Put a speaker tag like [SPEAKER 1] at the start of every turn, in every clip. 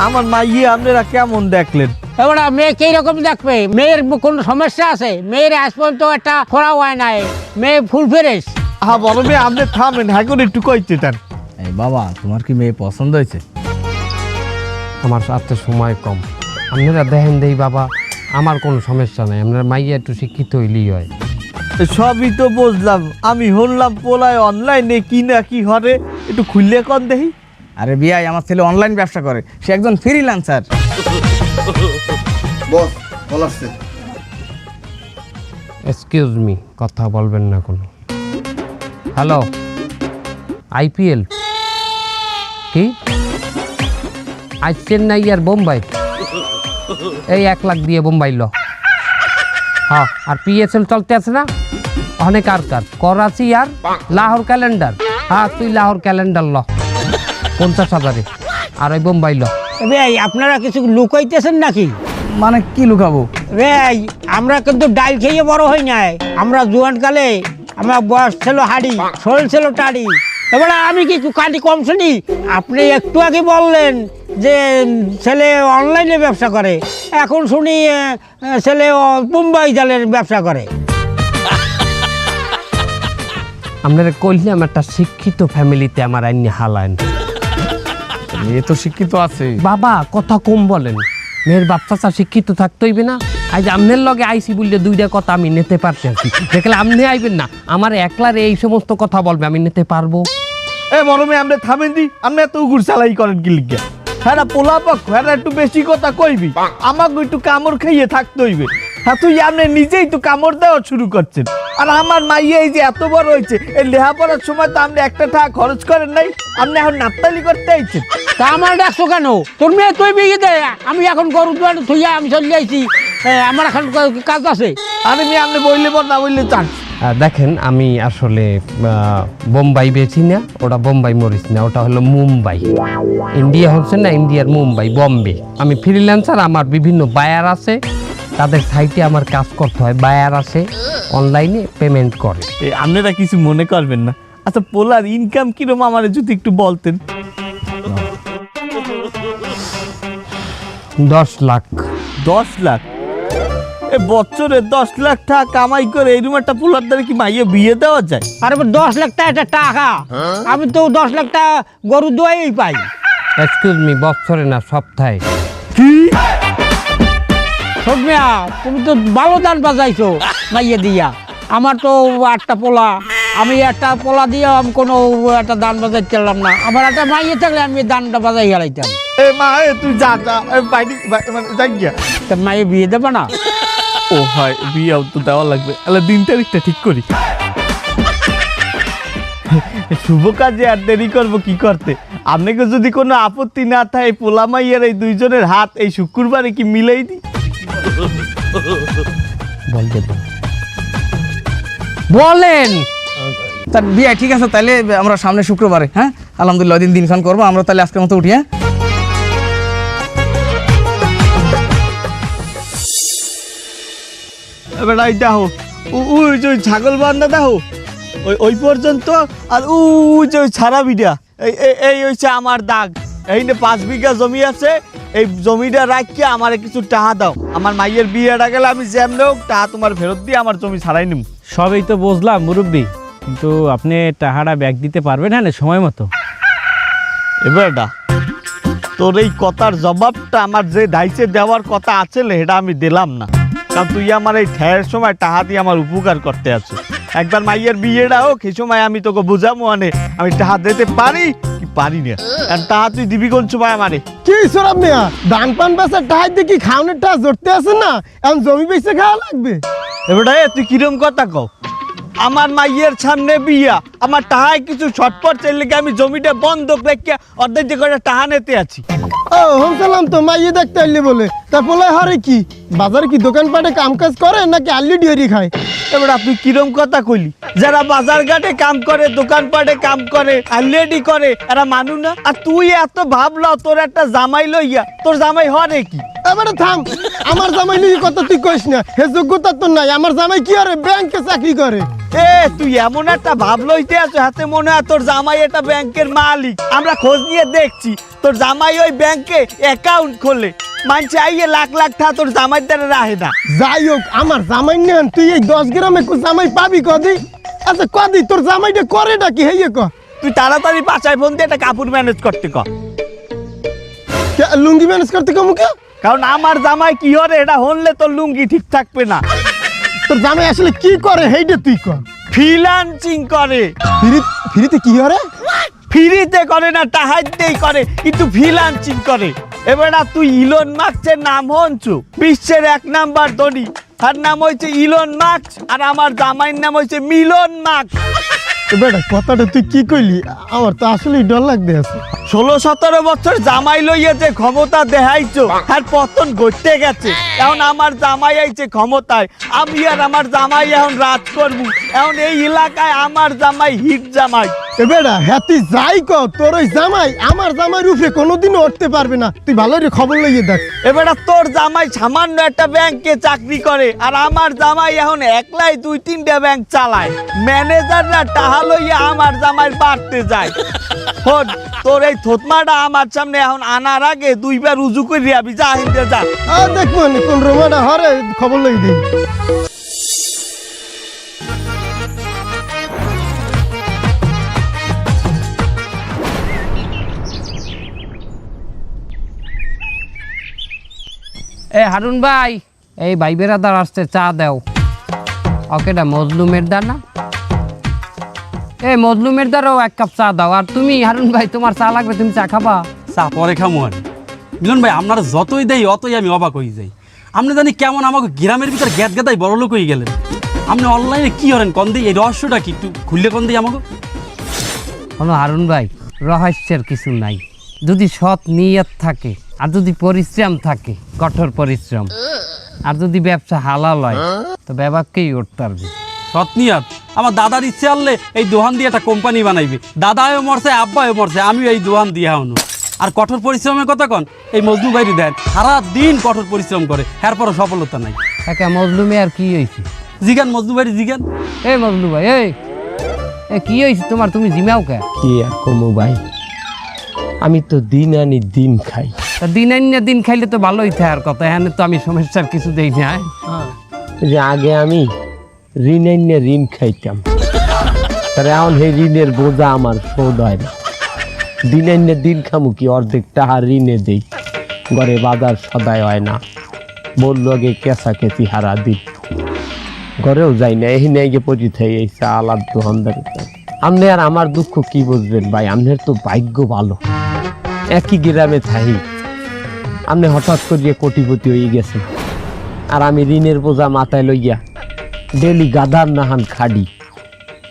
[SPEAKER 1] আমার মাইয়ে আপনারা কেমন দেখলেন?
[SPEAKER 2] এবার মেয়ে কি রকম দেখবে? মেয়ের কোনো সমস্যা আছে? মেয়ের আজ পর্যন্ত একটা খোড়া হয় নাই, মেয়ে ফুল ফ্রেশ।
[SPEAKER 1] হ্যাঁ বড় মেয়ে, আপনি থামেন, হ্যাঁ করে একটু কইতে চান।
[SPEAKER 3] এই বাবা, তোমার কি মেয়ে পছন্দ হয়েছে?
[SPEAKER 4] আমার সাথে সময় কম, আপনারা দেখেন দেই বাবা, আমার কোনো সমস্যা নাই, আপনার মাইয়া একটু শিক্ষিত হইলেই হয়।
[SPEAKER 1] সবই তো বুঝলাম, আমি শুনলাম পোলায় অনলাইনে কি না কি হরে, একটু খুললে কন দেখি।
[SPEAKER 3] আরে বিয়াই, আমার ছেলে অনলাইন ব্যবসা করে, সে একজন ফ্রিল্যান্সার।
[SPEAKER 5] বস বল আসছে।
[SPEAKER 4] এক্সকিউজ মি, কথা বলবেন না কোনো। হ্যালো, আইপিএল কি আজ চেন্নাই আর বোম্বাই? এই 1 লাখ দিয়ে বোম্বাই ল। হ্যাঁ, আর পিএসএল চলতে আছে না, অনেক আর করাচি আর লাহোর ক্যালেন্ডার। হ্যাঁ, তুই লাহোর ক্যালেন্ডার ল 50,000-এ, আর ওই বোম্বাই ল।
[SPEAKER 2] ভাই আপনারা কিছু লুকাইতেছেন নাকি?
[SPEAKER 3] মানে কি লুকাবো?
[SPEAKER 2] ভাই আমরা কিন্তু ডাল খেয়ে বড় হই নাই। আমরা জোয়ান কালে আমার বয়স ছিল হাড়ি, শরীর ছিল টাড়ি। এবারে আমি কি কাটি কম শুনি? আপনি একটু আগে বললেন যে ছেলে অনলাইনে ব্যবসা করে, এখন শুনি ছেলে মুম্বাই জালের ব্যবসা করে।
[SPEAKER 4] আপনারা কইলাম একটা শিক্ষিত ফ্যামিলিতে আমার আইনি হালাইন।
[SPEAKER 3] মেয়ে তো শিক্ষিত আছে
[SPEAKER 4] বাবা, কথা কম বলেন। মেয়ের বাচ্চা শিক্ষিত থাকতে হইবে না? আজ আমনের লগে আইসি বললে 2টা কথা আমি নিতে পারছি আর কি। দেখলে আপনি আইবেন না, আমার একলার এই সমস্ত কথা বলবে, আমি নিতে পারবো?
[SPEAKER 1] এ বড় মেয়ে, আপনি থামেন দি, আপনি এত উগুর চালাই করেন কি লিখে? হ্যাঁ পোলা পক্ষ, হ্যাঁ একটু বেশি কথা কইবি, আমাকে একটু কামড় খাইয়ে থাকতে হইবে। হ্যাঁ তুই আপনি নিজেই তো কামড় দেওয়া শুরু করছেন। আর আমার মাইয়া এই যে এত বড় হয়েছে, এই লেখাপড়ার সময় তো আপনি একটা টাকা খরচ করেন নাই, আপনি এখন নাপতালি করতে আইছেন।
[SPEAKER 2] তা আমার ডাকছো কেন? তোর মেয়ে তুই বিয়ে দে, আমি এখন গরু দুয়ারে থইয়া আমি চলে যাইছি, আমার এখন কাজ আছে।
[SPEAKER 1] আরে মেয়ে, আপনি বললে বল, না বললে চান।
[SPEAKER 4] দেখেন, আমি আসলে বোম্বাই বেচি না, ওটা বোম্বাই মরিচ না, ওটা হলো মুম্বাই। ইন্ডিয়া হচ্ছে না, ইন্ডিয়ার মুম্বাই, বম্বে। আমি ফ্রিল্যান্সার, আমার বিভিন্ন বায়ার আছে, তাদের সাইটে আমার কাজ করতে হয়। বায়ার আছে, অনলাইনে পেমেন্ট করে।
[SPEAKER 1] আপনারা কিছু মনে করবেন না। আচ্ছা, পোলার ইনকাম কিরকম আমার যদি একটু বলতেন।
[SPEAKER 4] 10 লাখ।
[SPEAKER 1] 10 লাখ? এ বছরে 10 লাখ টাকা কামাই করে এই রুম একটা পোলার দ্বারা কি মাইয়ে বিয়ে দেওয়া যায়?
[SPEAKER 2] আর 10 লাখ টাকা টাকা, আমি তো 10 লাখ টাকা গরু দুয়াই পাই।
[SPEAKER 4] এক্সকিউজ মি, বছরে না, সপ্তাহে।
[SPEAKER 1] কি
[SPEAKER 2] সৌমিয়া, তুমি তো ভালো দান বাজাইছো মাইয়ে দিয়া। আমার তো 8টা পোলা, আমি একটা পোলা দিয়ে আমি কোনো একটা দান বাজাইতে পারলাম না। আমার একটা মাইয়ে থাকলে আমি দানটা বাজাই হারাইতাম।
[SPEAKER 1] এ মা, তুই যা যা, বাইরে মানে যাই গিয়া।
[SPEAKER 2] তা মাইয়ে বিয়ে দেবে না?
[SPEAKER 1] ও হয়, বিয়েও তো দেওয়া লাগবে। তাহলে দিন তারিখটা ঠিক করি। শুভ কাজে আর দেরি করবো কি করতে? আপনাকে যদি কোনো আপত্তি না থাকে, পোলা মাইয়ের এই দুইজনের হাত এই শুক্রবারে কি মিলাই দিই?
[SPEAKER 4] বলেন।
[SPEAKER 3] তার বিয়াই ঠিক আছে, তাহলে আমরা সামনে শুক্রবারে, হ্যাঁ আলহামদুলিল্লাহ দিনখান করবো আমরা। তাহলে আজকের মতো উঠি। হ্যাঁ
[SPEAKER 1] এবার দেখো, ওই যে ওই ছাগল বান্ধা দেখো, ওই পর্যন্ত। আর ওই যে ওই ছাড়া বিটা, এই হচ্ছে আমার দাগ। এই 5 বিঘা জমি আছে, এই জমিটা রাখিয়ে আমার কিছু টাকা দাও। আমার মাইয়ের বিয়েটা গেলে আমি যেমন হোক টাকা তোমার ফেরত দিয়ে আমার জমি ছাড়াই নিব।
[SPEAKER 6] সবই তো বুঝলাম মুরব্বী, কিন্তু আপনি টাকাটা ব্যাক দিতে পারবেন না সময় মতো?
[SPEAKER 1] এবারটা তোর এই কথার জবাবটা আমার যে দায়িত্বে দেওয়ার কথা আছে সেটা আমি দিলাম না, কারণ তুই আমার এই ঠেয়ের সময় টাকা দিয়ে আমার উপকার করতে আছো। একবার মাইয়ের বিয়েটা হোক, এই সময় আমি তোকে বুঝাবো, মানে আমি টাকা দিতে পারি কি পারি না। আর টাকা তুই দিবি কোন সময় আমারে?
[SPEAKER 7] কি সরব মিয়া, ধান পান বেচার টাকা দিয়ে কি খাওয়ানোর টাকা জড়তে আছে না? এখন জমি বেচে খাওয়া লাগবে।
[SPEAKER 1] এবারে তুই কিরম কথা কও? আমার মাইয়ের সামনে বিয়া, আমার টাহায় কিছু ছটপট চাইলে আমি জমিটা বন্ধক রেখে অর্ধেক যে করে টাহা নিতে আছি।
[SPEAKER 7] ও হোমসালাম তো মাইয়ে দেখতে আইলে বলে, তা বলে হরে কি বাজারে কি দোকানপাটে কাম কাজ করে নাকি আল্লি ডিয়ারি খায়?
[SPEAKER 1] এবার আপনি কিরম কথা কইলি? যারা বাজার ঘাটে কাম করে, দোকানপাটে কাম করে, আল্লেডি করে, এরা মানু না? আর তুই এত ভাবলো তোর একটা জামাই লইয়া, তোর জামাই হরে কি?
[SPEAKER 7] এবারে থাম, আমার জামাই নিয়ে কথা তুই কইস না, হে যোগ্যতা তো নাই। আমার জামাই কি আরে ব্যাংকে চাকরি করে।
[SPEAKER 1] এ তুই এমন একটা ভাব লইতে আছো, হাতে মনে হয় তোর জামাই একটা ব্যাংকের মালিক। আমরা খোঁজ নিয়ে দেখছি তোর জামাই ওই ব্যাংকে অ্যাকাউন্ট খোলে, মানছে আইয়ে লাখ লাখ টাকা তোর জামাই দ্বারা রাহে না।
[SPEAKER 7] যাই হোক আমার জামাই নেন, তুই এই 10 গ্রামে জামাই পাবি কদি? আচ্ছা কদি তোর জামাইটা করে নাকি হেয়ে ক?
[SPEAKER 1] তুই তাড়াতাড়ি বাসায় ফোন দিয়ে একটা কাপড় ম্যানেজ করতে কর,
[SPEAKER 7] লুঙ্গি ম্যানেজ করতে কমু কে?
[SPEAKER 1] কারণ আমার জামাই কি হরে এটা হনলে তোর লুঙ্গি ঠিক থাকবে না।
[SPEAKER 7] তোর জামাই আসলে কি করে হেইটা তুই কর।
[SPEAKER 1] ফ্রিল্যান্সিং করে।
[SPEAKER 7] ফ্রিতে কি হরে?
[SPEAKER 1] ফ্রিতে করে না, টাহাইতেই করে, কিন্তু ফ্রিল্যান্সিং করে। এবার তুই ইলন মাস্কের নাম হনছু, বিশ্বের 1 নাম্বার ধনী, তার নাম হয়েছে ইলন মাস্ক, আর আমার জামাইয়ের নাম হয়েছে মিলন মাস্ক।
[SPEAKER 7] বেটা কথাটা তুই কি কইলি? আমার তো আসলেই ডর লাগতে আছে।
[SPEAKER 1] 16-17 বছর জামাই লইয়া যে ক্ষমতা দেখাইছো আর পতন ঘটতে গেছে, এখন আমার জামাই আইছে ক্ষমতায়, আমি আর আমার জামাই এখন রাজ করবো। এখন এই এলাকায় আমার জামাই হিট জামাই।
[SPEAKER 7] বেটা হ্যাঁ তুই যাই ক, তোর ওই জামাই আমার জামাই রূপে কোনোদিনও উঠতে পারবে না। তুই ভালো করে খবর লইয়ে দেখ।
[SPEAKER 1] এবার তোর জামাই সামান্য একটা ব্যাংকে চাকরি করে, আর আমার জামাই এখন একলাই 2-3টা ব্যাংক চালায়। ম্যানেজাররা টাহা লইয়া আমার জামাই বাড়তে যায়। হন তোর এই থতমাটা আমার সামনে এখন আনার আগে 2বার উজু করে আবি, যা হিন্দে যা।
[SPEAKER 7] দেখবো কোন রোমাটা হরে খবর লইয়ে দিই।
[SPEAKER 4] এ হারুন ভাই, এই ভাই বেড়াদার আসতে চা দাও। ওকেটা মজলুমের দা না? এ মজলুমের দ্বারাও 1 কাপ চা দাও। আর তুমি হারুন ভাই, তোমার চা লাগবে, তুমি চা খাবা?
[SPEAKER 5] চা পরে খামো আর মিলন ভাই, আপনারা যতই দেই অতই আমি অবাক হয়ে যাই। আপনি জানি কেমন আমাকে গ্রামের ভিতর গ্যাদ গেদাই বড় লোক হয়ে গেলেন। আপনি অনলাইনে কি করেন কন দিই, এই রহস্যটা কি একটু খুললে কন দিই আমাকে।
[SPEAKER 4] কোনো হারুন ভাই, রহস্যের কিছু নাই। যদি সৎ নিয়ত থাকে, আর যদি পরিশ্রম থাকে, কঠোর পরিশ্রম, আর যদি ব্যবসা হালাল হয়, তো ব্যবসাকেই উঠতে পারবে।
[SPEAKER 5] সৎনিয়াত আমার দাদার ইচ্ছে আনলে এই দোকান দিয়ে একটা কোম্পানি বানাইবে। দাদাও মরছে, আব্বাও মরছে, আমিও এই দোকান দিয়ে হনো। আর কঠোর পরিশ্রমের কথা কন, এই মজনু ভাইরি দেন সারা দিন কঠোর পরিশ্রম করে, এরপরও সফলতা নাই।
[SPEAKER 4] একা মজলুমে আর কি হয়েছে?
[SPEAKER 5] জিগান মজনু ভাইরি জিগান।
[SPEAKER 4] এই মজলু ভাই, এই কি হয়েছে তোমার? তুমি জিমাও কে?
[SPEAKER 8] কি আর কমু ভাই, আমি তো দিন আনি দিন খাই।
[SPEAKER 4] তা দিন আনিয়া দিন খাইলে তো ভালোই থাকার কথা। এখানে তো আমি সমস্যার কিছু দেই না।
[SPEAKER 8] যে আগে আমি ঋণ আনিয়ে ঋণ খাইতাম, তাহলে এখন সেই ঋণের বোঝা আমার শোধ হয় না। দিন আনিয়ে দিন খামু কি, অর্ধেক টাকা ঋণে দেই, ঘরে বাজার সদাই হয় না, বললো আগে কেঁচা কেঁচি হারা দিন, ঘরেও যাই না। এই নিয়ে গিয়ে পচি থাই এই চাল আর দোকানদার। আপনি আর আমার দুঃখ কি বুঝবেন ভাই, আপনার তো ভাগ্য ভালো, একই গ্রামে থাকি, আপনি হঠাৎ করিয়ে কোটিপতি হয়ে গেছেন, আর আমি ঋণের বোঝা মাথায় লইয়া ডেলি গাদার নাহান খাডি,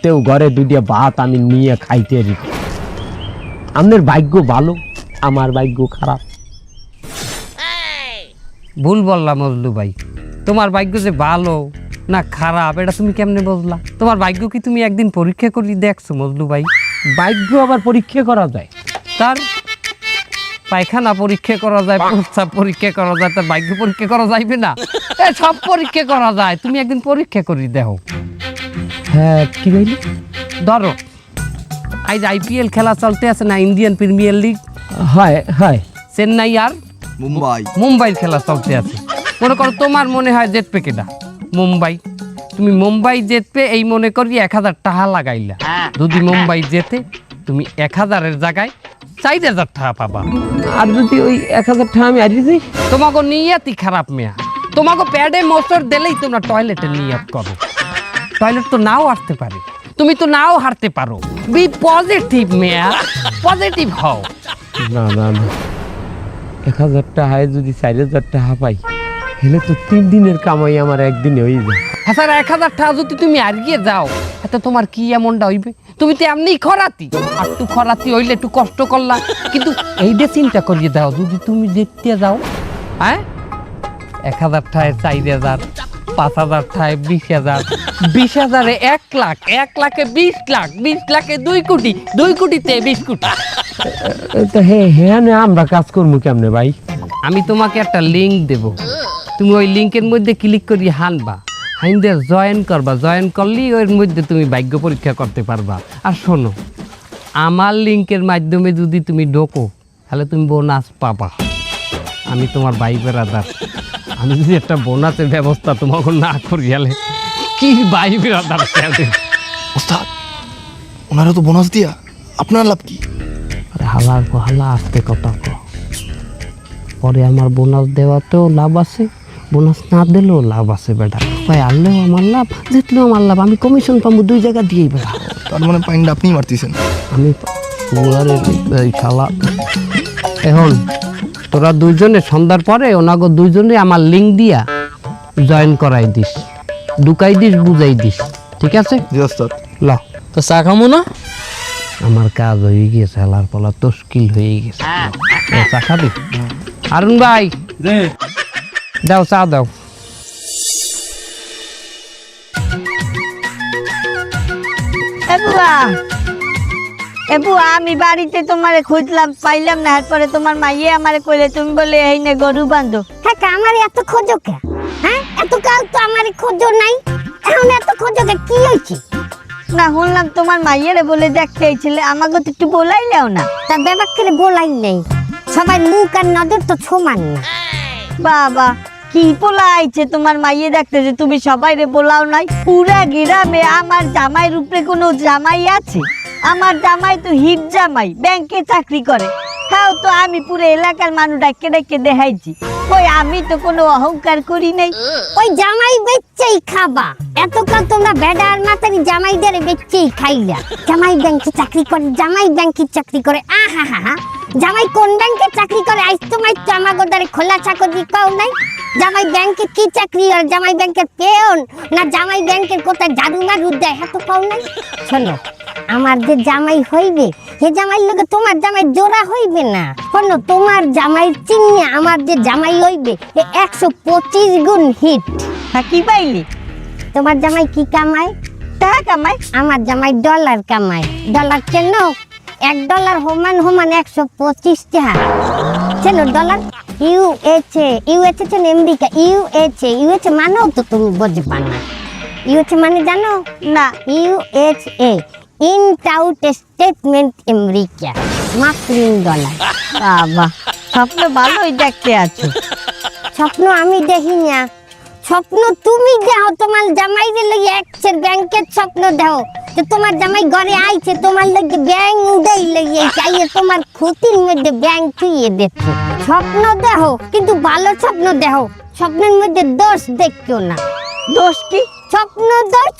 [SPEAKER 8] তেও ঘরে 2টা ভাত আমি নিয়ে খাইতে রি। আপনার ভাগ্য ভালো, আমার ভাগ্য খারাপ।
[SPEAKER 4] ভুল বললাম মজলু ভাই, তোমার ভাগ্য যে ভালো না খারাপ এটা তুমি কেমনে বুঝলা? তোমার ভাগ্য কি তুমি একদিন পরীক্ষা করে দেখছো মজলু ভাই?
[SPEAKER 8] ভাগ্য আবার পরীক্ষা করা যায়?
[SPEAKER 4] তার পায়খানা পরীক্ষা করা যায়, প্রস্রাব পরীক্ষা করা যায়, তার ভাগ্য পরীক্ষা করা যাইবে না? সব পরীক্ষা করা যায়, তুমি একদিন পরীক্ষা করি দেখো।
[SPEAKER 8] হ্যাঁ কি বলি?
[SPEAKER 4] ধরো আজ IPL খেলা চলতে আছে না, ইন্ডিয়ান প্রিমিয়ার লিগ।
[SPEAKER 8] হয় হয়।
[SPEAKER 4] চেন্নাই আর মুম্বাইয়ের খেলা চলতে আছে। মনে করো তোমার মনে হয় জেতবে কেটা? মুম্বাই। তুমি মুম্বাই জেতবে এই মনে করি 1000 টাকা লাগাইলা। যদি মুম্বাই জেতে, তুমি 1000-এর জায়গায় 4000 টাকা পাবা।
[SPEAKER 8] আর যদি ওই 1000 টাকা আমি হারিয়ে যাই?
[SPEAKER 4] তোমাকে নিয়তই খারাপ মেয়া। তোমাকে প্যাডে মোটর দিলেই তোমরা টয়লেটে নিয়ত করো। টয়লেট তো নাও আসতে পারে, তুমি তো নাও হারতে পারো। বি পজিটিভ মেয়া, পজিটিভ হও।
[SPEAKER 8] না না না, 1000 টাকায় যদি 4000 টাকা পাই, হেলে তো 3 দিনের কামাই আমার একদিনে হয়ে যায়।
[SPEAKER 4] হ্যাঁ স্যার, 1000 টাকা যদি তুমি হারিয়ে যাও, এতে তোমার কি এমনটা হইবে? তুমি তো এমনি খরাতি, আর একটু খরাতি হইলে একটু কষ্ট করলা, কিন্তু এইটা চিন্তা করিয়ে দাও, যদি তুমি দেখতে যাও, হ্যাঁ 1000 টাকায় 4000, 5000 টাকায় 20,000, 20,000-এ 1 লাখ, 1 লাখে 20 লাখ, 20 লাখে 2 কোটি, 2 কোটিতে 20 কোটি।
[SPEAKER 8] তো হ্যাঁ না, আমরা কাজ করবো কেমনে ভাই?
[SPEAKER 4] আমি তোমাকে একটা লিঙ্ক দেব, তুমি ওই লিঙ্কের মধ্যে ক্লিক করি হানবা, হাইন্দে জয়েন করবা, জয়েন করলেই ওর মধ্যে তুমি ভাগ্য পরীক্ষা করতে পারবা। আর শোনো, আমার লিঙ্কের মাধ্যমে যদি তুমি ঢোকো, তাহলে তুমি বোনাস পাবা। আমি তোমার ভাই বেড়াদার, আমি যদি একটা বোনাসের ব্যবস্থা তোমাকে না করি গেলে কি ভাই বেড়াদার
[SPEAKER 9] ওস্তাদ ওনারা তো বোনাস দিয়া আপনার লাভ কি?
[SPEAKER 4] হালার হালা আসতে কথা কও। পরে আমার বোনাস দেওয়াতেও লাভ আছে, বোনাস না দিলেও লাভ আছে বেটা। ভাই আনলেও আমার লাভ, জিতলেও আমার লাভ। আমি কমিশন পাবো 2 জায়গা দিয়েই বেটা।
[SPEAKER 9] তার মানে পাইনটা আপনি মারতেছেন।
[SPEAKER 4] আমি এই শালা এখন তোরা দুইজনে সন্ধ্যার পরে ওনাগো দুইজনে আমার লিঙ্ক দিয়া জয়েন করাই দিস, ঢুকাই দিস, বুঝাই দিস, ঠিক আছে?
[SPEAKER 9] জি ওস্তাদ।
[SPEAKER 4] ল
[SPEAKER 3] তো চা খামো না?
[SPEAKER 4] আমার কাজ হয়ে গেছে, হেলার পলা তস্কিল হয়ে গেছে। চা খাবি? আরুন ভাই দাও চা দাও।
[SPEAKER 10] বুয়া আমি বাড়িতে তোমারে খুঁজলাম, পাইলাম না। এরপরে তোমার মাইয়ে আমারে কইলে তুমি বলে এই নে গরু বান্ধো।
[SPEAKER 11] হ্যাঁ আমার এত খোঁজো কে? হ্যাঁ এত কাল তো আমার খোঁজো নাই, এখন এত খোঁজো কে? কি হয়েছে?
[SPEAKER 10] না শুনলাম তোমার মাইয়েরে বলে দেখতে এইছিলে, আমাকে তো একটু বলাইলেও না।
[SPEAKER 11] তা ব্যাপার করে বলাই নেই, সবাই মুখ আর নজর তো সমান না।
[SPEAKER 10] বাবা কি পোলা আইছে তোমার মাইয়ে দেখতে যে তুমি সবাইরে বলাও নাই? পুরা গ্রামে আমার জামাইয়ের উপরে কোনো জামাই আছে? আমার জামাই তো হিট জামাই, ব্যাংকে চাকরি করে। তাও তো আমি পুরো এলাকার মানুষ ডাকে ডাকে দেখাইছি। কই আমি তো কোনো অহংকার করি নাই।
[SPEAKER 11] ওই জামাই বেচছেই খাবা, এতকাল তোমরা বেডা আর মাতারি জামাইদের বেচছেই খাইলা। জামাই ব্যাংকে চাকরি করে, জামাই ব্যাংকে চাকরি করে। আহা হা হা, জামাই কোন ব্যাংকে চাকরি করে? আজ তোমার তো আমাকে দ্বারে খোলা চাকরি পাও নাই। জামাই ব্যাংকে কি চাকরি? আর জামাই ব্যাংকের পেয়ন না জামাই ব্যাংকের কোথায় জাদু মারু দেয়, হ্যাঁ তো পাও নাই। শোনো, আমার যে জামাই হইবে হে জামাই লোকে তোমার জামাই জোড়া হইবে না। শোনো, তোমার জামাই চিনিয়ে আমার যে জামাই হইবে 125 গুণ হিট।
[SPEAKER 10] হ্যাঁ কি পাইলি?
[SPEAKER 11] তোমার জামাই কি কামায়?
[SPEAKER 10] টাকা কামায়।
[SPEAKER 11] আমার জামাই ডলার কামায়। ডলার কেন? $1 সমান 125 টাকা। চেনো ডলার? ইউএসএ, ইউএসএ চেন আমেরিকা, ইউএসএ মানেও তো তুমি বুঝবা না। ইউএসএ মানে জানো
[SPEAKER 10] না।
[SPEAKER 11] ইউএসএ ইনট আউট স্টেটমেন্ট আমেরিকা, মাত্রিন ডলার।
[SPEAKER 10] বাবা স্বপ্ন ভালোই দেখতে আছো।
[SPEAKER 11] স্বপ্ন আমি দেখি না, স্বপ্ন তুমি দেখো। তোমার জামাই লাগে একচের ব্যাংকের স্বপ্ন দেখো যে তোমার জামাই ঘরে আইছে, তোমার লাগে ব্যাংক উড়াই লাগে চাইয়ে তোমার ক্ষতির মধ্যে ব্যাংক থুইয়ে দেখো। স্বপ্ন দেখো কিন্তু ভালো স্বপ্ন দেখো, স্বপ্নের মধ্যে দোষ দেখো না।
[SPEAKER 10] দোষ কি?
[SPEAKER 11] স্বপ্ন দোষ।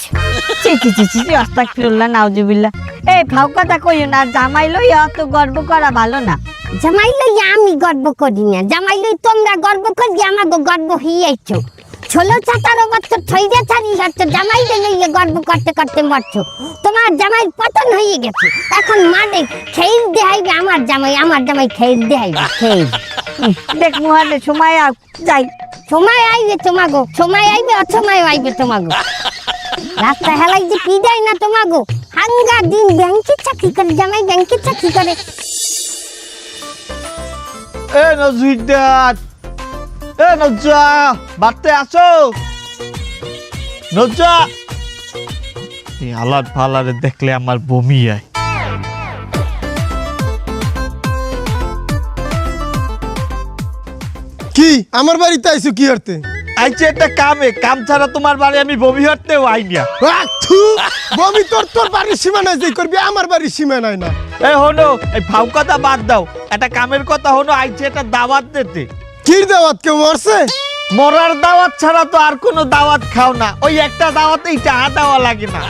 [SPEAKER 10] ছি ছি ছি ছি, আস্তাগফিরুল্লাহ নাউজুবিল্লাহ। এই ফাও কথা কইও না, জামাই লই অত গর্ব করা ভালো না।
[SPEAKER 11] জামাই লই আমি গর্ব করি না, জামাই লই তোমরা গর্ব করি, আমাকে গর্ব হইয়াইছো। 16-17 বছর ছইয়া ছাড়ি হচ্ছে জামাই লইয়া গর্ব করতে করতে মরছো। তোমার জামাই পতন হয়ে গেছে, এখন মানে খেয়ে দেখাইবে আমার জামাই, আমার জামাই খেয়ে দেখাইবে। খেয়ে
[SPEAKER 10] দেখ মুহানে সময় যাই,
[SPEAKER 11] সময় আইবে তোমাগো, সময় আইবে অসময় আইবে তোমাগো। রাস্তা হেলাই যে কি যায় না তোমাগো। হাঙ্গা দিন ব্যাংকে চাকরি করে, জামাই ব্যাংকে চাকরি করে।
[SPEAKER 1] এ নজরুদ্দার, এ নজ্জা বাড়তে আসো। নজ্জা এই আলার ফালারে দেখলে আমার বমি আয়।
[SPEAKER 7] কি আমার বাড়িতে আইছো কি করতে?
[SPEAKER 1] আইছে একটা কামে, কাম ছাড়া তোমার বাড়ি আমি বমি হতেও আই না।
[SPEAKER 7] বমি তোর বাড়ির সীমানায় যে করবি, আমার বাড়ির সীমানায় না।
[SPEAKER 1] এই হনো, এই ফাউ কথা বাদ দাও, একটা কামের কথা হনো। আইছে একটা দাওয়াত দিতে।
[SPEAKER 7] কি দাওয়াত? কেউ মরছে?
[SPEAKER 1] মরার দাওয়াত ছাড়া তো আর কোনো দাওয়াত খাও না। ওই একটা দাওয়াতেই টাকা দেওয়া লাগে না।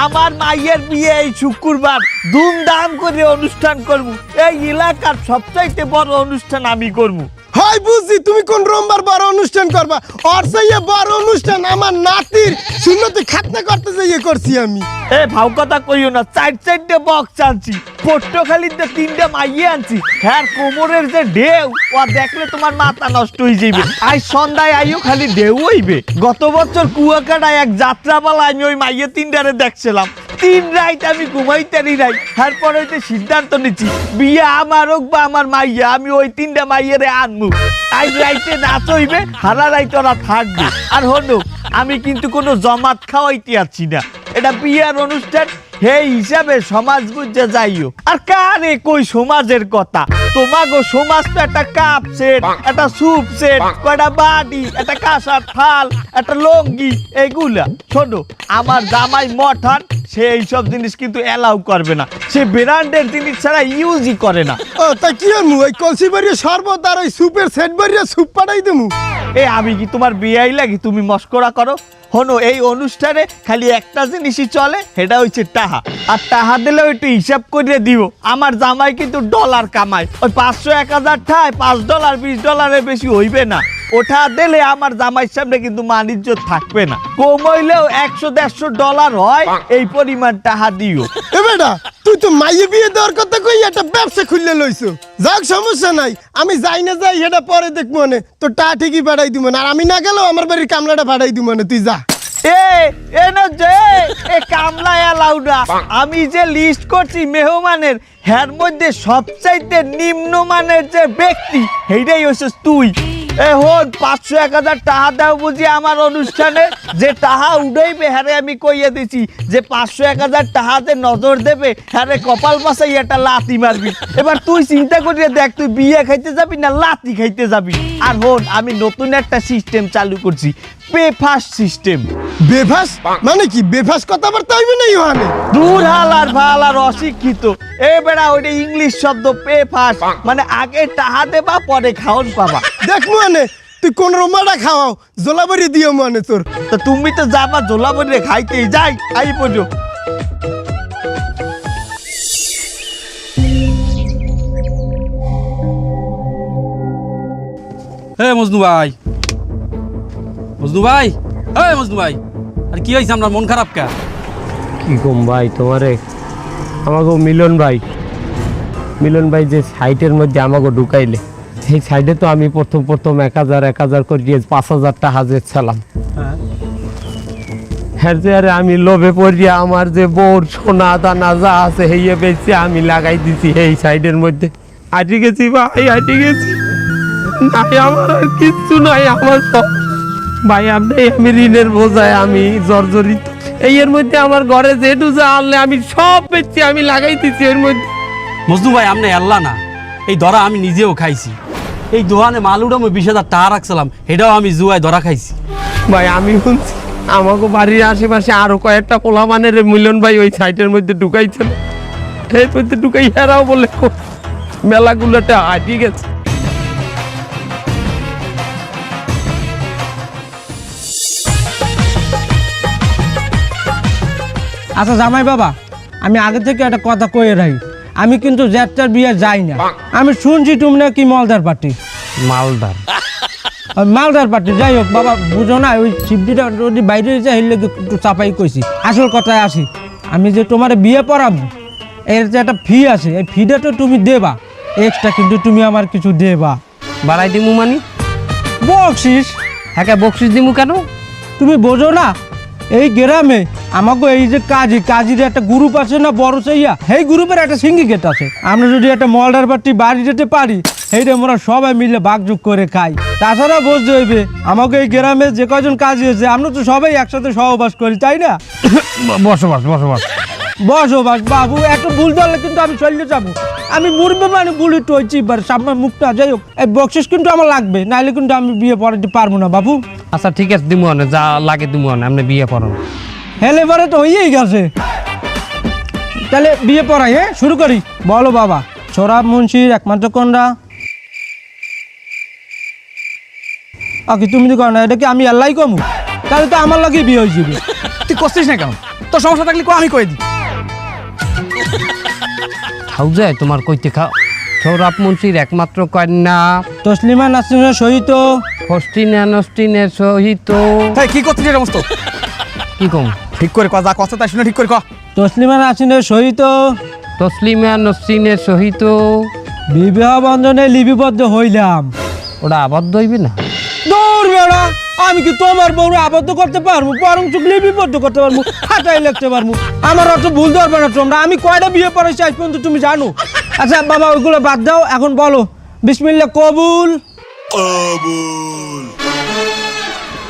[SPEAKER 1] আমার মাইয়ের বিয়ে এই শুক্রবার ধুমধাম করে অনুষ্ঠান করবো। এই এলাকার সবচাইতে বড় অনুষ্ঠান আমি করবো।
[SPEAKER 7] হয় বুঝছি তুমি কোন রোববার বড় অনুষ্ঠান করবা। আর সেই বড় অনুষ্ঠান আমার নাতির সুন্নতি খাতনা করতে যাইয়ে করছি আমি।
[SPEAKER 1] এ ভাও কথা কইও না, 4-4টে বক্স আনছি, পট্টখালিতে 3টে মাইয়ে আনছি। হ্যাঁ কোমরের যে ঢেউ, ও দেখলে তোমার মাথা নষ্ট হয়ে যাবে। আজ সন্ধ্যায় আইও খালি ঢেউ হইবে। গত বছর কুয়াকাটায় এক যাত্রাপালা আমি ওই মাইয়ে 3টারে দেখছিলাম। 3 রাত আমি ঘুমাইতারি নাই। তারপর হইতে সিদ্ধান্ত নিচ্ছি বিয়ে আমার হোক বা আমার মাইয়া, আমি ওই 3টা মাইয়েরে আনবো। আজ রাইতে নাচ হইবে, হারা রাইতে ওরা থাকবে। আর হলো আমি কিন্তু কোনো জমাত খাওয়াইতে আছি না, এটা বিয়ের অনুষ্ঠান। সেই হিসাবে সমাজ বুঝে যাইও। আর কারে কই সমাজের কথা, তোমাগো সমাজ তো একটা কাপ সেট, একটা স্যুপ সেট, কয়টা বাটি, একটা কাঁসার থাল, একটা লঙ্গি, এইগুলা। শোনো, আমার জামাই মঠান, সে এইসব জিনিস কিন্তু অ্যালাউ করবে না, সে ব্র্যান্ডের জিনিস ছাড়া ইউজই করে না।
[SPEAKER 7] ও তা কি হমু, ওই কলসি বাড়িয়ে শরবত আর ওই সুপের সেট বাড়িয়ে স্যুপ পাঠাই দেবো?
[SPEAKER 1] এ আমি কি তোমার বিয়াই লাগি তুমি মস্করা করো? হনো, এই অনুষ্ঠানে খালি একটা জিনিসই চলে, সেটা হচ্ছে টাহা। আর টাহা দিলেও একটু হিসাব করে দিব। আমার জামাই কিন্তু ডলার কামায়, ওই 500 1000 ঠায় $5 $20 বেশি হইবে না। ওঠা দিলে আমার জামাইয়ের সামনে কিন্তু বাণিজ্য থাকবে না। কম হইলেও $100-150 হয়, এই পরিমাণ টাহা দিও।
[SPEAKER 7] এ বেটা, তুই তো মাইয়ে বিয়ে দেওয়ার কথা কই একটা ব্যবসা খুললে লইছো। যাক, সমস্যা নাই, আমি যাই না যাই এটা পরে দেখবো মনে, তো টা ঠিকই পাঠাই দিব না। আর আমি না গেলেও আমার বাড়ির কামলাটা পাঠাই দিব না, তুই যা।
[SPEAKER 1] কামলা এলাউ না। আমি যে লিস্ট করছি মেহমানের, এর মধ্যে সবচাইতে নিম্নমানের যে ব্যক্তি, সেইটাই হচ্ছে তুই। হন 500-1000 টাকা দাও বুঝি আমার অনুষ্ঠানে, যে টাহা উঠাইবে হ্যারে আমি কইয়া দিছি যে 500-1000 টাকাতে নজর দেবে, হ্যারে কপাল বাসাই একটা লাতি মারবি। এবার তুই চিন্তা করিয়ে দেখ, তুই বিয়ে খাইতে যাবি না লাতি খাইতে যাবি। আর হন, আমি নতুন একটা সিস্টেম চালু করছি, পেফাস সিস্টেম।
[SPEAKER 7] বেফাস মানে কি? বেফাস কথাবার্তা হইবে না ইহানে?
[SPEAKER 1] দূর হালার ভালার অশিক্ষিত। এ বেড়া, ওইটা ইংলিশ শব্দ পেফাস, মানে আগে টাহা দেবা পরে খাওন পাবা।
[SPEAKER 7] দেখ মানে, তুই কোন রোমাটা খাওয়াও, জোলাবাড়ি দিও মানে তোর।
[SPEAKER 1] তো তুমি তো যাবা জোলাবরে খাইতেই, যাই আই পড়ো।
[SPEAKER 5] হে মজনু ভাই, মজনু ভাই, হে মজনু ভাই, আর কি হয়েছে? আপনার মন খারাপ কে?
[SPEAKER 8] কি কম ভাই তোমারে, আমাকে মিলন ভাই যে সাইটের মধ্যে আমাকে ঢুকাইলে, সেই সাইডে তো আমি প্রথম 1000 করে 5000 টাকা যেছিলাম। হ্যাঁ যে আরে আমি লোভে পড়িয়া আমার যে বোর সোনা দানা যা আছে হেয়ে বেঁচে আমি লাগাই দিছি এই সাইডের মধ্যে। হাঁটি গেছি ভাই, হাঁটি গেছি, নাই আমার আর কিচ্ছু নাই। আমার তো ভাই আপনি, আমি ঋণের বোঝায় আমি জর্জরিত। এই এর মধ্যে আমার ঘরে যেটু যা আনলে আমি সব বেচছি, আমি লাগাই দিচ্ছি এর মধ্যে।
[SPEAKER 5] মজনু ভাই, আপনি আল্লাহ না, এই ধরা আমি নিজেও খাইছি। এই দোকানে মালুটা আমি 20,000 টাকা রাখছিলাম, এটাও আমি জুয়ায় ধরা খাইছি।
[SPEAKER 8] ভাই আমি শুনছি আমাকে বাড়ির আশেপাশে আরো কয়েকটা পোলা মানের মিলন ভাই ওই সাইটের মধ্যে ঢুকাইছেন, এই মধ্যে ঢুকাই হেরাও বলে মেলাগুলোতে হাঁটি গেছে।
[SPEAKER 2] আচ্ছা জামাই বাবা, আমি আগে থেকে একটা কথা কয়ে রাখি, আমি কিন্তু জ্যাঠার বিয়ে যাই না। আমি শুনছি তুমি নাকি মালদার পার্টি।
[SPEAKER 8] মালদার?
[SPEAKER 2] মালদার পার্টি, যাই হোক বাবা, বুঝো না, ওই শিবজিটা যদি বাইরে যায় হেললে একটু চাপাই কইছি। আসল কথায় আসি, আমি যে তোমার বিয়ে পড়াবো, এর যে একটা ফি আছে, এই ফিটা তো তুমি দেবা, এক্সট্রা কিন্তু তুমি আমার কিছু দেবা।
[SPEAKER 8] বাড়াই দিমু মানে?
[SPEAKER 2] বকশিস।
[SPEAKER 8] হ্যাঁ, বকশিস দিমু কেন?
[SPEAKER 2] তুমি বোঝো না, এই গ্রামে আমাকে এই যে কাজীর একটা গ্রুপ আছে না বড় চাইয়া, সেই গ্রুপের একটা সিন্ডিকেট আছে। আমরা যদি একটা মলদার পার্টি বাড়ি যেতে পারি, সেইটা আমরা সবাই মিলে ভাগযোগ করে খাই। তাছাড়া বুঝতে হইবে, আমাকে এই গ্রামে যে কজন কাজী আছে, আমরা তো সবাই একসাথে সহবাস করি, তাই না?
[SPEAKER 8] বসবাস
[SPEAKER 2] বসবাস বাবু, একটু ভুল ধরলে কিন্তু আমি চলে যাবো। আমি মুরবে মানে বুড়ি টইছি, এবার সামনে মুখটা। যাই হোক, এই বকশিস কিন্তু আমার লাগবে, নাহলে কিন্তু আমি বিয়ে পড়াতে পারবো না বাবু।
[SPEAKER 8] আচ্ছা ঠিক আছে, দিমু না, যা লাগে দিমু না, আপনি বিয়ে পড়ান।
[SPEAKER 2] হেলে পরে তো হয়েই গেছে, তাহলে বিয়ে পড়াই। হ্যাঁ, শুরু করি। বলো বাবা, সোরাব মুন্সির একমাত্র কন্যা। ওকে, তুমি তো কর না, এটা কি আমি আল্লাহ কমু? তাহলে তো আমার লাগেই বিয়ে হয়েছিল।
[SPEAKER 3] তুই করছিস না কেন? তোর সমস্যা থাকলে আমি কয়ে দিই।
[SPEAKER 8] খাও যায় তোমার কইতে খাও। সৌরভ মুন্সির একমাত্র কন্যা
[SPEAKER 2] তসলিমা নাসরিনের সহিত
[SPEAKER 8] হস্টিনা নস্টিনের সহিত।
[SPEAKER 3] তাই কি করছিস রে সমস্ত?
[SPEAKER 8] কি কম?
[SPEAKER 3] ঠিক করে কথা, কথা তাই শুনে ঠিক করে কহ।
[SPEAKER 2] তসলিমা নাসরিনের সহিত
[SPEAKER 8] তসলিমা নস্রিনের সহিত
[SPEAKER 2] বিবাহ বন্ধনে লিপিবদ্ধ হইলাম।
[SPEAKER 8] ওটা আবদ্ধ হইবে না?
[SPEAKER 2] দূর বেড়া, আমি কি তোমার বউ আবদ্ধ করতে পারবো? বরং চুখ লিপিবদ্ধ করতে পারবো, খাতায় লিখতে পারবো। আমার অত ভুল ধরবে না তোমরা। আমি কয়টা বিয়ে পড়াইছি আজ পর্যন্ত তুমি জানো? আচ্ছা বাবা, ওইগুলো বাদ দাও, এখন বলো বিসমিল্লাহ কবুল।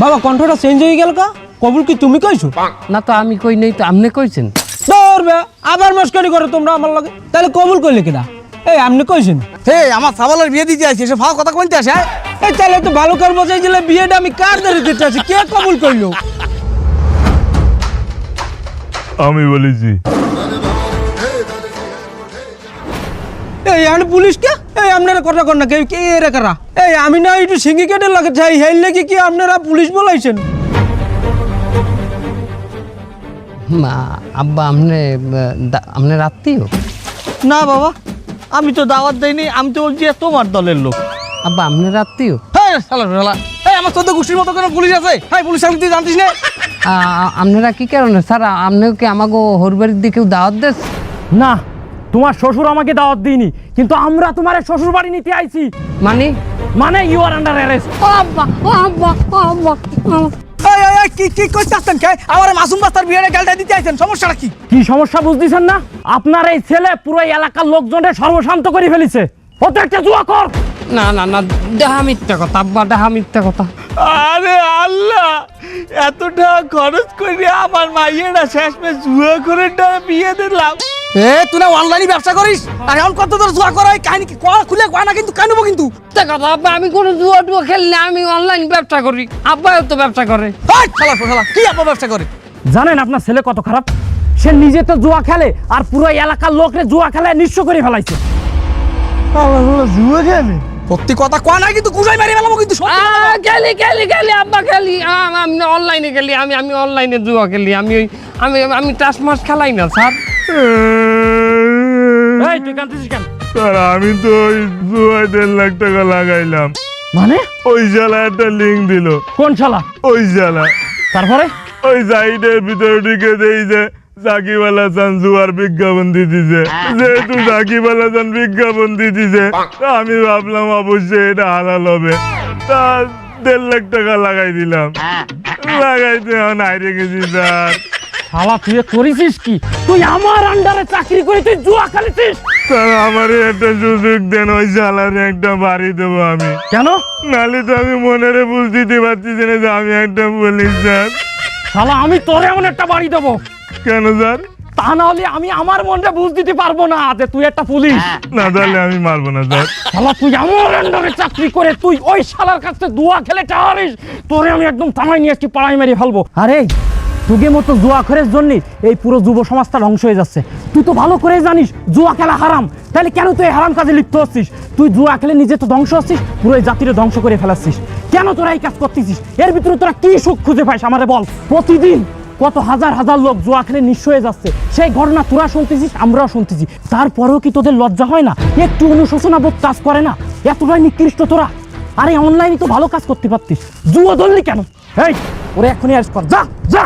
[SPEAKER 2] বাবা কণ্ঠটা চেঞ্জ হয়ে গেল কা? কবুল কি তুমি কইছো?
[SPEAKER 8] না তো আমি কই নাই, তো আপনি কইছেন।
[SPEAKER 2] দূর করবে আবার মস্কারি করে তোমরা আমার লগে তাহলে কবুল করলে কিনা এই আপনি কইছেন
[SPEAKER 3] হে আমার সাবালের বিয়ে দিতে আসছে সে ভাও কথা কইতে আসে হ্যাঁ?
[SPEAKER 2] এই তাহলে তো ভালো করে বোঝাই দিলে বিয়েটা আমি কার ধরে দিতে আছি কে কবুল করলো
[SPEAKER 1] আমি বলেছি
[SPEAKER 2] এই আমি পুলিশ কে এই আপনারা কথা কর না কে কে এরা কারা এই আমি না একটু সিন্ডিকেটের লাগে চাই হেল লাগি কি আপনারা পুলিশ বলাইছেন
[SPEAKER 4] আব্বা আপনার আত্মীয়?
[SPEAKER 1] না বাবা, আমি তো দাওয়াত দেইনি, আমি তো বলছি তোমার দলের লোক।
[SPEAKER 4] আব্বা আপনার আত্মীয়?
[SPEAKER 3] হ্যাঁ শালা শালা এই আমার 14 গোষ্ঠীর মতো কোনো পুলিশ আছে হ্যাঁ পুলিশ আমি তুই জানতিস না
[SPEAKER 4] আপনারা কি কারণে স্যার আপনিও কি আমাকে হরবাড়ির দিকেও দাওয়াত দেন?
[SPEAKER 6] না, তোমার শ্বশুর আমাকে দাওয়াত দিইনি, কিন্তু আমরা তোমার শ্বশুর বাড়ি নিতে আইছি। মানে ইউ আর আন্ডার অ্যারেস্ট।
[SPEAKER 3] এই এই এই, কি কি কইতাছেন কে আমার মাসুম বাস্তার বিয়ের গালটা দিতে আইছেন সমস্যাটা কি
[SPEAKER 6] কি সমস্যা বুঝতেছেন না? আপনার এই ছেলে পুরো এলাকার লোকজনের সর্বশান্ত করে ফেলেছে। ও তো একটা জুয়া কর।
[SPEAKER 4] না না না, দেহা মিথ্যা কথা আব্বা, দেহা মিথ্যা কথা।
[SPEAKER 1] আরে আল্লাহ, এত টাকা খরচ করে আমার মাইয়েরা শেষমেশ জুয়া করে বিয়ে দিলাম।
[SPEAKER 3] এ তুই না অনলাইনে ব্যবসা করিস আর এখন কত তোর জুয়া করাই কাহিনী কি খুলে কয় না কিন্তু কানুবো কিন্তু
[SPEAKER 4] কথা আব্বা, আমি কোনো জুয়া টুয়া খেলি না, আমি অনলাইন ব্যবসা করি। আব্বাও তো ব্যবসা করে।
[SPEAKER 3] শালা শালা কি আপা ব্যবসা করে?
[SPEAKER 6] জানেন আপনার ছেলে কত খারাপ? সে নিজে তো জুয়া খেলে আর পুরো এলাকার লোকরে জুয়া খেলায় নিঃস্ব করে ফেলাইছে।
[SPEAKER 1] জুয়া খেলে
[SPEAKER 3] সত্যি কথা কয় না কিন্তু কুজাই মারি ফেলাবো কিন্তু
[SPEAKER 4] খেলি খেলি খেলি আব্বা খেলি, আমি অনলাইনে খেলি, আমি অনলাইনে জুয়া খেলি। আমি টাস মাস খেলাই না স্যার।
[SPEAKER 6] এই তুই কাঁদতেছিস কেন?
[SPEAKER 1] স্যার আমি তো ওই জুয়ায় 1.5 লাখ টাকা লাগাইলাম।
[SPEAKER 6] মানে
[SPEAKER 1] ওই শালা একটা লিঙ্ক দিল।
[SPEAKER 6] কোন শালা?
[SPEAKER 1] ওই শালা।
[SPEAKER 6] তারপরে
[SPEAKER 1] ওই সাইডের ভিতরে ঢুকে দেই যে সাকিব আল হাসান জুয়ার বিজ্ঞাপন দিতেছে। যেহেতু সাকিব আল হাসান বিজ্ঞাপন দিতেছে, আমি ভাবলাম অবশ্যই এটা হালাল হবে। তা 1.5 লাখ টাকা লাগাই দিলাম। লাগাইতে হাইরে গেছি স্যার।
[SPEAKER 6] শালা তুই করেছিস কি? তুই আমার আন্ডারে চাকরি করে তুই জুয়া খেলেছিস?
[SPEAKER 1] স্যার আমার একটা সুযোগ দেন, ওই শালারে একটা বাড়ি দেবো আমি।
[SPEAKER 6] কেন?
[SPEAKER 1] নালে তো আমি মনেরে বুঝ দিতে পারছি না যে আমি একটা পুলিশ স্যার।
[SPEAKER 6] শালা আমি তোর এমন একটা বাড়ি দেবো।
[SPEAKER 1] কেন স্যার?
[SPEAKER 6] তা না হলে আমি আমার মনটা বুঝ দিতে পারবো না যে তুই একটা পুলিশ।
[SPEAKER 1] না তাহলে আমি মারবো না স্যার।
[SPEAKER 6] শালা তুই আমার আন্ডারে চাকরি করে তুই ওই শালার কাছে জুয়া খেলে টাহারিস, তোরে আমি একদম থামাই নিয়ে আসছি, পাড়াই মেরে ফেলবো। আরে তোকে মতো জুয়া খেলের জন্য এই পুরো যুব সমাজটা ধ্বংস হয়ে যাচ্ছে। তুই তো ভালো করে জানিস জুয়া খেলা হারাম, তাহলে কেন তুই হারাম কাজে লিপ্ত হচ্ছিস? তুই জুয়া খেলে নিজে তো ধ্বংস হচ্ছিস, পুরো এই জাতিরে ধ্বংস করে ফেলাচ্ছিস। কেন তোরা এই কাজ করতেছিস? এর ভিতরে তোরা কি সুখ খুঁজে পাইস আমারে বল? প্রতিদিন কত হাজার হাজার লোক জুয়া খেলে নিঃস্ব হয়ে যাচ্ছে, সেই ঘটনা তোরা শুনতেছিস, আমরাও শুনতেছি। তারপরেও কি তোদের লজ্জা হয় না? একটু অনুশোচনা বোধ কাজ করে না? এতটাই নিকৃষ্ট তোরা। আরে অনলাইনে তো ভালো কাজ করতে পারতিস, জুয়া ধরলি কেন? এই ওরে এখনই অ্যারেস্ট কর, যা যা।